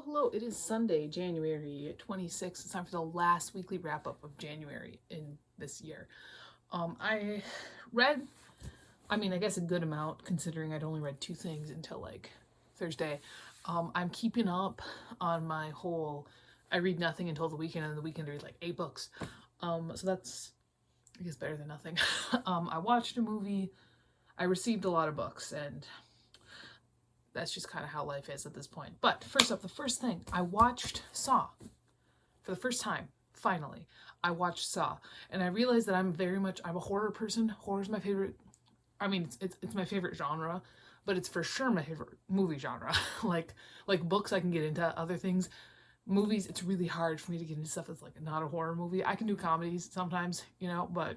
Hello. It is Sunday, January 26th. It's time for the last weekly wrap up of January in this year. I read, I guess a good amount considering I'd only read two things until like Thursday. I'm keeping up on my whole, I read nothing until the weekend, and the weekend I read like 8 books. So that's, I guess, better than nothing. I watched a movie, I received a lot of books, and that's just kind of how life is at this point. But first up, the first thing, I watched Saw for the first time. Finally, I watched Saw, and I realized that I'm a horror person. Horror is my favorite. It's my favorite genre, but it's for sure my favorite movie genre. like books, I can get into other things. Movies, it's really hard for me to get into stuff that's like not a horror movie. I can do comedies sometimes, but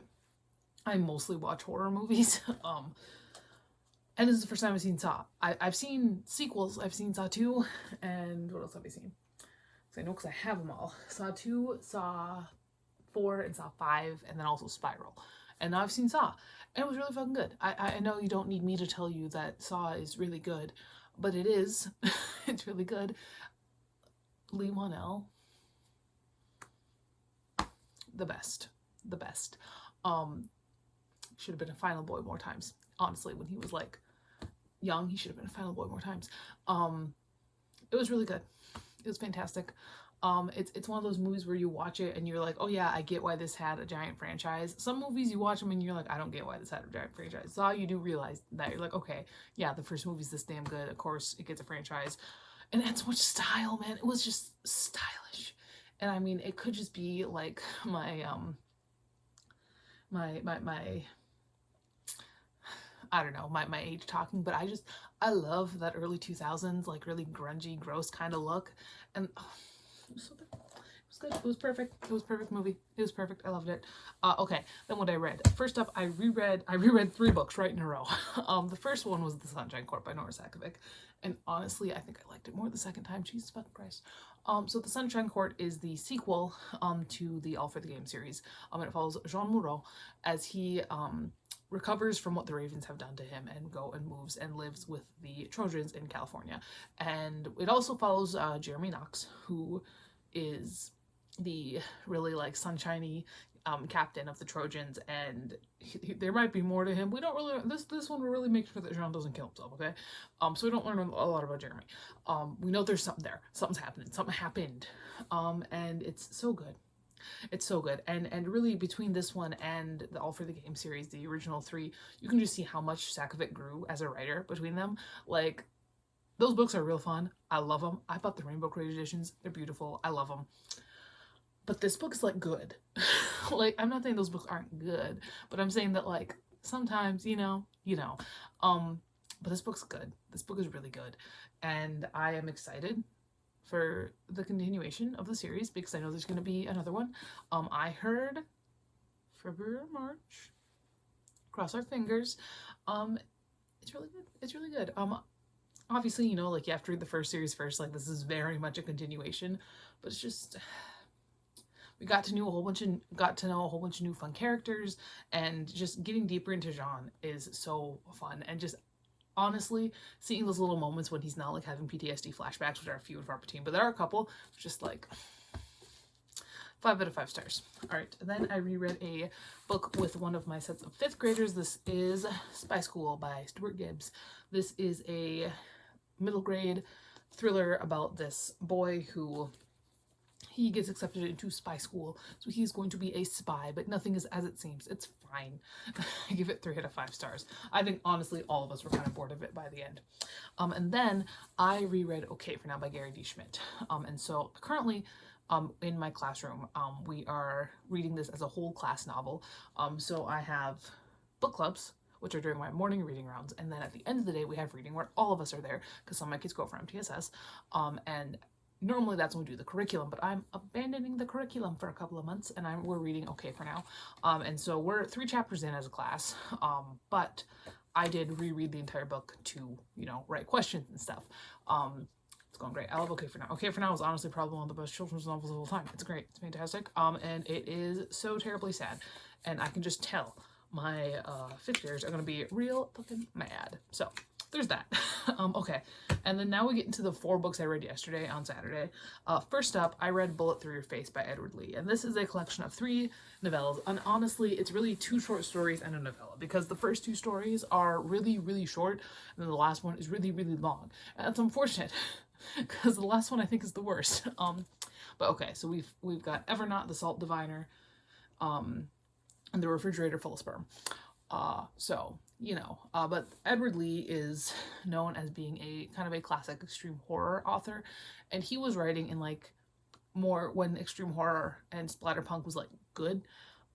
I mostly watch horror movies. And this is the first time I've seen Saw. I've seen sequels. I've seen Saw 2, and what else have I seen? I know because I have them all. Saw 2, Saw 4, and Saw 5, and then also Spiral. And now I've seen Saw, and it was really fucking good. I know you don't need me to tell you that Saw is really good, but it is. It's really good. Leigh Whannell, the best. The best. Should have been a Final Boy more times. Honestly, when he was like young, he should have been a Final Boy more times. It was really good. It was fantastic. It's one of those movies where you watch it and you're like, oh yeah, I get why this had a giant franchise. Some movies you watch them and you're like, I don't get why this had a giant franchise. Saw, you do realize that. You're like, okay, yeah, the first movie's this damn good. Of course, it gets a franchise, and it had so much style, man. It was just stylish, and I mean, it could just be like my I don't know, my age talking, but I love that early 2000s, like really grungy, gross kind of look. And it was so good. It was good. It was perfect. It was a perfect movie. It was perfect. I loved it. Okay, then what I read. First up, I reread 3 books right in a row. The first one was The Sunshine Court by Nora Sakavic. And honestly, I think I liked it more the second time. Jesus fucking Christ. So The Sunshine Court is the sequel to the All for the Game series. And it follows Jean Moreau as he recovers from what the Ravens have done to him and moves and lives with the Trojans in California. And it also follows Jeremy Knox, who is the really like sunshiny captain of the Trojans, and there might be more to him. We don't really, this one will really make sure that Jean doesn't kill himself, okay? So we don't learn a lot about Jeremy. We know there's something there. Something's happening. Something happened. And it's so good. It's so good. And really, between this one and the All for the Game series, the original 3, you can just see how much Sakavic grew as a writer between them. Like, those books are real fun. I love them. I bought the Rainbow Crate editions. They're beautiful. I love them. But this book is like good. Like, I'm not saying those books aren't good, but I'm saying that like sometimes, but this book's good. This book is really good. And I am excited for the continuation of the series because I know there's going to be another one. I heard February or March. Cross our fingers. It's really good. It's really good. Obviously, like you have to read the first series first. Like, this is very much a continuation, but it's just we got to know a whole bunch of new fun characters, and just getting deeper into Jean is so fun. And just honestly, seeing those little moments when he's not like having PTSD flashbacks, which are few and far between, but there are a couple, just like 5 out of 5 stars. All right, then I reread a book with one of my sets of 5th graders. This is Spy School by Stuart Gibbs. This is a middle grade thriller about this boy who he gets accepted into spy school, so he's going to be a spy, but nothing is as it seems. It's fine. I give it 3 out of 5 stars. I think, honestly, all of us were kind of bored of it by the end. And then I reread Okay for Now by Gary D. Schmidt. And so currently, in my classroom, we are reading this as a whole class novel. So I have book clubs, which are during my morning reading rounds, and then at the end of the day, we have reading where all of us are there, because some of my kids go for MTSS, and normally that's when we do the curriculum, but I'm abandoning the curriculum for a couple of months, and we're reading Okay for Now. And so we're 3 chapters in as a class, but I did reread the entire book to, write questions and stuff. It's going great. I love Okay for Now. Okay for Now is honestly probably one of the best children's novels of all time. It's great. It's fantastic. And it is so terribly sad. And I can just tell my 5th graders are going to be real fucking mad. So there's that. Okay, and then now we get into the 4 books I read yesterday on Saturday. First up, I read Bullet Through Your Face by Edward Lee, and this is a collection of 3 novellas, and honestly, it's really 2 short stories and a novella, because the first 2 stories are really, really short, and then the last one is really, really long, and that's unfortunate, because the last one I think is the worst. But okay, so we've got Evernaut, the Salt Diviner, and the Refrigerator Full of Sperm. So, you know, but Edward Lee is known as being a kind of a classic extreme horror author, and he was writing in like more when extreme horror and splatterpunk was like good.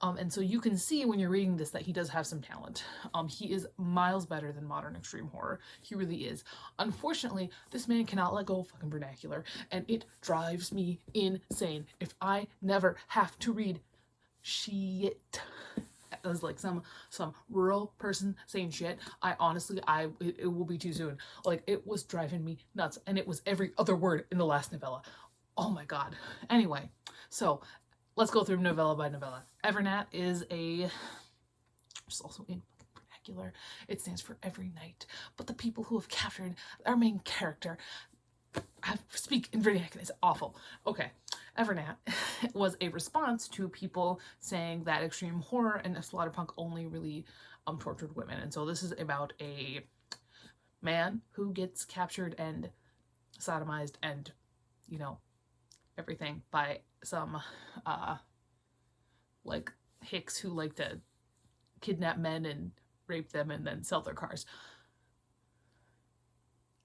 And so you can see when you're reading this that he does have some talent. He is miles better than modern extreme horror. He really is. Unfortunately, this man cannot let go of fucking vernacular, and it drives me insane if I never have to read shit. As like some rural person saying shit. I honestly, it will be too soon. Like, it was driving me nuts, and it was every other word in the last novella. Oh my god. Anyway, so let's go through novella by novella. Evernaut is just also in vernacular. It stands for every night. But the people who have captured our main character speak in vernacular. It's awful. Okay. Evernaut was a response to people saying that extreme horror and splatterpunk only really tortured women. And so this is about a man who gets captured and sodomized and, you know, everything by some like hicks who like to kidnap men and rape them and then sell their cars.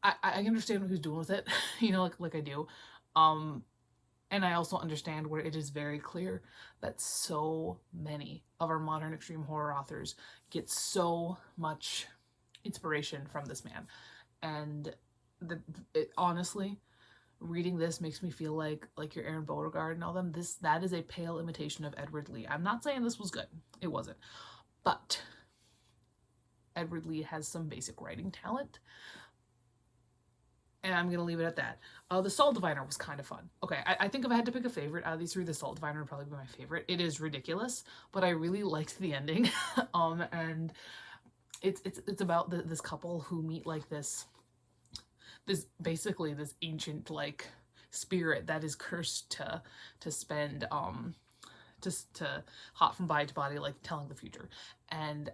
I understand what he's doing with it, you know, like I do. And I also understand where it is very clear that so many of our modern extreme horror authors get so much inspiration from this man. And honestly, reading this makes me feel like your Aaron Beauregard and all them. That is a pale imitation of Edward Lee. I'm not saying this was good. It wasn't. But Edward Lee has some basic writing talent. And I'm going to leave it at that. The Salt Diviner was kind of fun. Okay, I think if I had to pick a favorite out of these 3, the Salt Diviner would probably be my favorite. It is ridiculous, but I really liked the ending. And it's about this couple who meet like this basically this ancient like spirit that is cursed to spend just to hop from body to body, like telling the future. And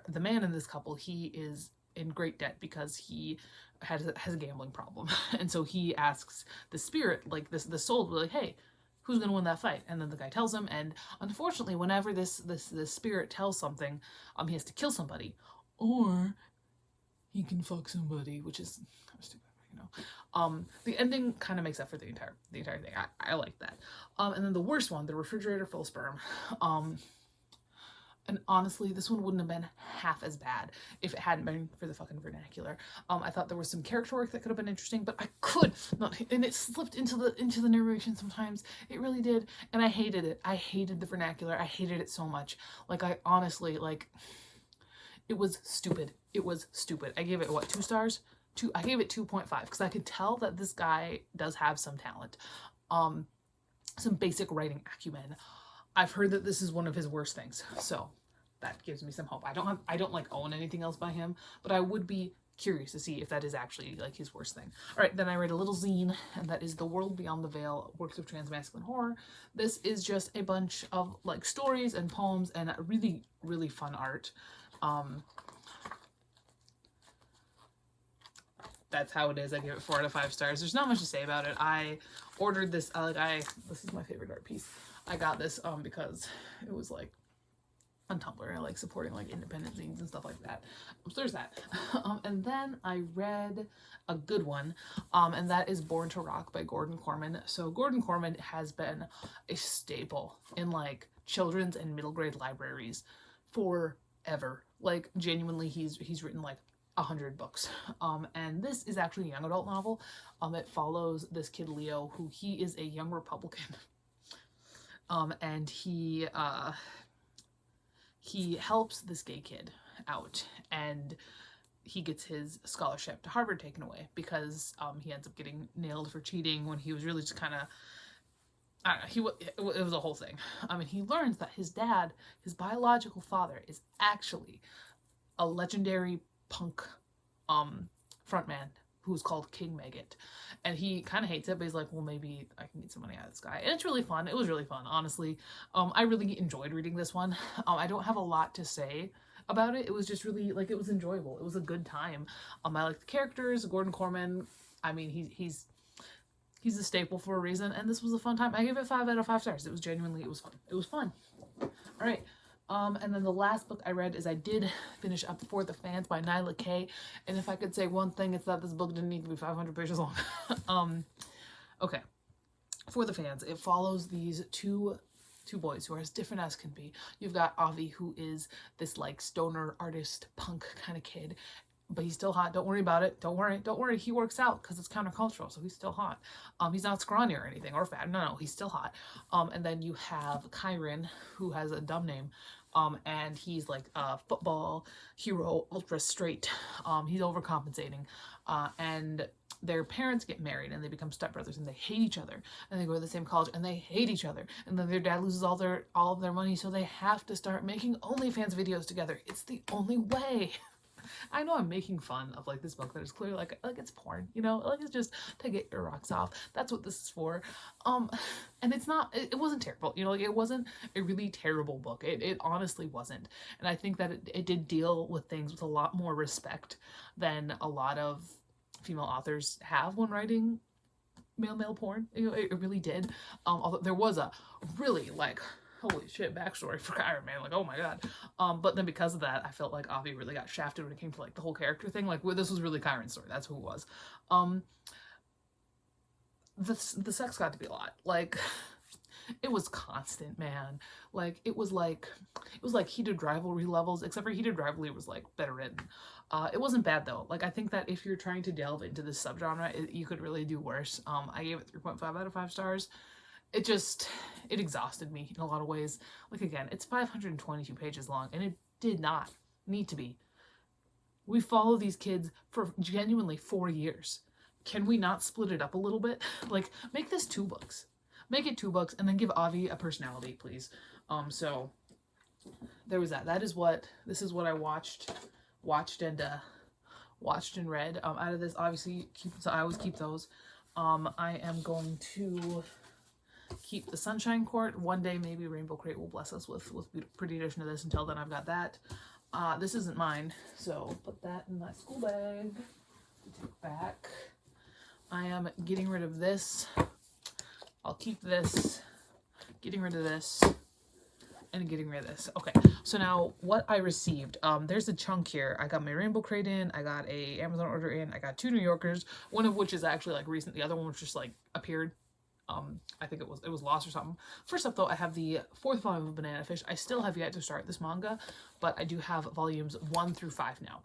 the man in this couple, he is in great debt because he has a gambling problem. And so he asks the spirit, like the soul, to be like, hey, who's gonna win that fight? And then the guy tells him, and unfortunately, whenever this spirit tells something, he has to kill somebody, or he can fuck somebody, which is kind of stupid, you know. The ending kind of makes up for the entire thing. I like that. And then the worst one, the Refrigerator Full of Sperm. And honestly, this one wouldn't have been half as bad if it hadn't been for the fucking vernacular. I thought there was some character work that could have been interesting, but I could not, and it slipped into the narration sometimes. It really did, and I hated it. I hated the vernacular. I hated it so much. Like, I honestly, like, it was stupid. It was stupid. I gave it, what, 2 stars? I gave it 2.5 because I could tell that this guy does have some talent. Some basic writing acumen. I've heard that this is one of his worst things, so that gives me some hope. I don't like own anything else by him, but I would be curious to see if that is actually like his worst thing. All right, then I read a little zine, and that is The World Beyond the Veil, Works of Transmasculine Horror. This is just a bunch of like stories and poems and really, really fun art. That's how it is. I give it 4 out of 5 stars. There's not much to say about it. I ordered this, this is my favorite art piece. I got this because it was like on Tumblr. I like supporting like independent zines and stuff like that. So there's that. And then I read a good one, and that is Born to Rock by Gordon Korman. So Gordon Korman has been a staple in like children's and middle grade libraries forever. Like, genuinely, he's written like 100 books. And this is actually a young adult novel. It follows this kid Leo, who he is a young Republican. And he helps this gay kid out, and he gets his scholarship to Harvard taken away because he ends up getting nailed for cheating when he was really just kind of, I don't know, it was a whole thing. And he learns that his dad, his biological father, is actually a legendary punk frontman who's called King Maggot, and he kind of hates it, but he's like, well, maybe I can get some money out of this guy. And it's really fun. It was really fun, honestly. I really enjoyed reading this one. I don't have a lot to say about it. It was just really, like, it was enjoyable. It was a good time. I like the characters. Gordon Korman, I mean, he's a staple for a reason, and this was a fun time. I gave it 5 out of 5 stars. It was genuinely, it was fun. It was fun. All right. And then the last book I read is I did finish up For the Fans by Nyla Kay. And if I could say one thing, it's that this book didn't need to be 500 pages long. Okay. For the Fans, it follows these two boys who are as different as can be. You've got Avi, who is this like stoner artist punk kind of kid, but he's still hot. Don't worry about it. Don't worry. He works out because it's countercultural, so he's still hot. He's not scrawny or anything or fat. No, he's still hot. And then you have Kyron, who has a dumb name. And he's like a football hero, ultra straight. He's overcompensating. And their parents get married and they become stepbrothers and they hate each other, and they go to the same college and they hate each other, and then their dad loses all of their money, so they have to start making OnlyFans videos together. It's the only way. I know I'm making fun of like this book that is clearly like it's porn, you know, like it's just to get your rocks off. That's what this is for. And it's not, it wasn't terrible, you know, like it wasn't a really terrible book. It honestly wasn't. And I think that it did deal with things with a lot more respect than a lot of female authors have when writing male porn. You know, it really did. Although there was a really like, holy shit, backstory for Kyron, man. Like, oh my god. But then because of that, I felt like Avi really got shafted when it came to like the whole character thing. Like, well, this was really Kyron's story. That's who it was. The sex got to be a lot. Like, it was constant, man. Like, it was like heated rivalry levels, except for heated rivalry was like better written. It wasn't bad though. Like, I think that if you're trying to delve into this subgenre, you could really do worse. I gave it 3.5 out of 5 stars. It exhausted me in a lot of ways. Like, again, it's 522 pages long, and it did not need to be. We follow these kids for genuinely 4 years. Can we not split it up a little bit? Like, make this 2 books. Make it 2 books, and then give Avi a personality, please. So there was that. This is what I watched and read. Out of this, obviously, I always keep those. I am going to keep the Sunshine Court. One day maybe Rainbow Crate will bless us with pretty edition of this. Until then, I've got that. This isn't mine, so put that in my school bag to take back. I am getting rid of this. I'll keep this, getting rid of this, and getting rid of this. Okay, so now what I received, there's a chunk here. I got my Rainbow Crate in, I got a Amazon order in, I got 2 New Yorkers, one of which is actually like recent, the other one was just like appeared. I think it was lost or something. First up though, I have the 4th volume of Banana Fish. I still have yet to start this manga, but I do have volumes 1 through 5 now.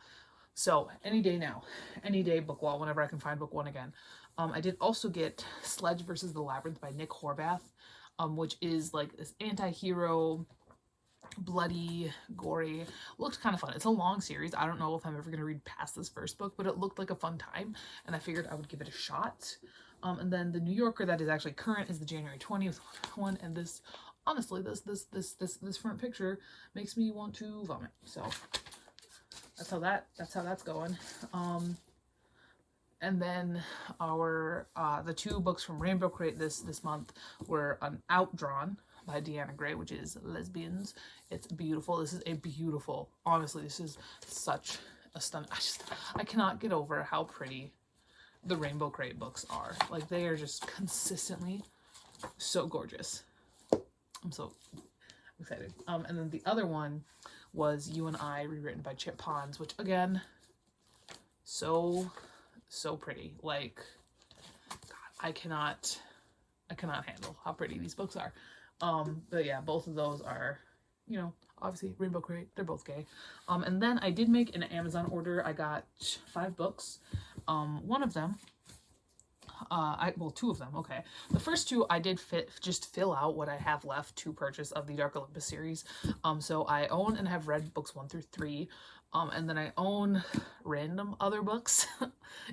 So any day now, any day, book wall, whenever I can find book 1 again. I did also get Sledge versus the Labyrinth by Nick Horvath, which is like this anti-hero, bloody, gory, looked kind of fun. It's a long series. I don't know if I'm ever going to read past this first book, but it looked like a fun time, and I figured I would give it a shot. And then the New Yorker that is actually current is the January 20th one, and this, honestly, this front picture makes me want to vomit. So that's how that's going. And then the 2 books from Rainbow Crate this month were an Outdrawn by Deanna Gray, which is lesbians. It's beautiful. This is a beautiful, honestly, this is such a stunning, I cannot get over how pretty the Rainbow Crate books are. Like, they are just consistently so gorgeous. I'm so excited. And then the other one was You and I, rewritten by Chip Pons, which again, so pretty. Like, God, I cannot handle how pretty these books are. But yeah, both of those are, you know, obviously Rainbow Crate, they're both gay. And then I did make an Amazon order. I got 5 books. One of them, well, 2 of them, okay. The first 2 I did just fill out what I have left to purchase of the Dark Olympus series. So I own and have read books 1 through 3. And then I own random other books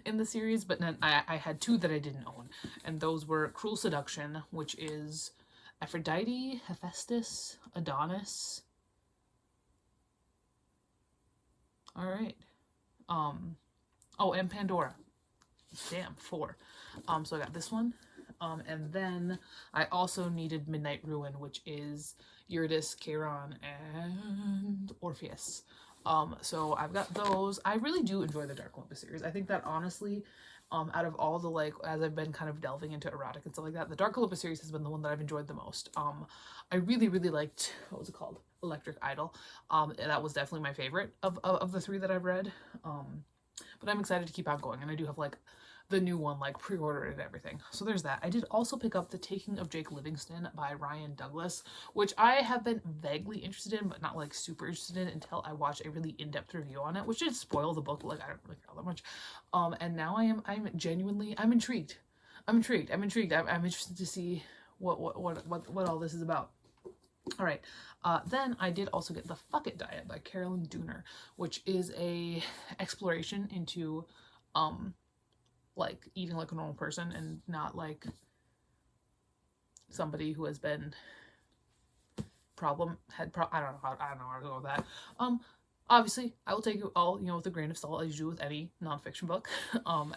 in the series, but then I had 2 that I didn't own. And those were Cruel Seduction, which is Aphrodite, Hephaestus, Adonis. All right. Oh, and Pandora. Damn, 4. So I got this one. And then I also needed Midnight Ruin, which is Eurydice, Chiron, and Orpheus. So I've got those. I really do enjoy the Dark Olympus series. I think that honestly, out of all the, like, as I've been kind of delving into erotic and stuff like that, the Dark Olympus series has been the one that I've enjoyed the most. I really, really liked, what was it called? Electric Idol. And that was definitely my favorite of the 3 that I've read. But I'm excited to keep on going, and I do have, like, the new one, like, pre-ordered and everything. So there's that. I did also pick up The Taking of Jake Livingston by Ryan Douglas, which I have been vaguely interested in, but not, like, super interested in until I watched a really in-depth review on it, which did spoil the book. Like, I don't really care all that much. And now I'm genuinely, I'm intrigued. I'm interested to see what all this is about. All right. Then I did also get The Fuck It Diet by Carolyn Dooner, which is a exploration into, like, eating like a normal person and not like somebody who has been I don't know how to go with that. Obviously, I will take it all, with a grain of salt, as you do with any nonfiction book.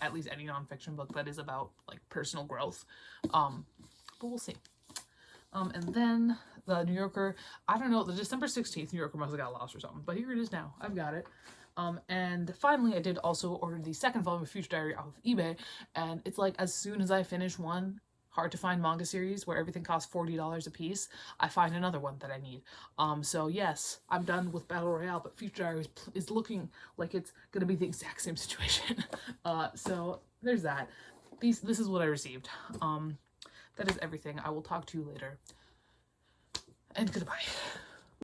At least any nonfiction book that is about, like, personal growth. But we'll see. And then the New Yorker, I don't know, the December 16th New Yorker must have got lost or something, but here it is now. I've got it. And finally, I did also order the second volume of Future Diary off of eBay, and it's like, as soon as I finish one hard to find manga series where everything costs $40 a piece, I find another one that I need. So yes, I'm done with Battle Royale, but Future Diary is looking like it's gonna be the exact same situation. So there's that. This is what I received. That is everything. I will talk to you later. And goodbye.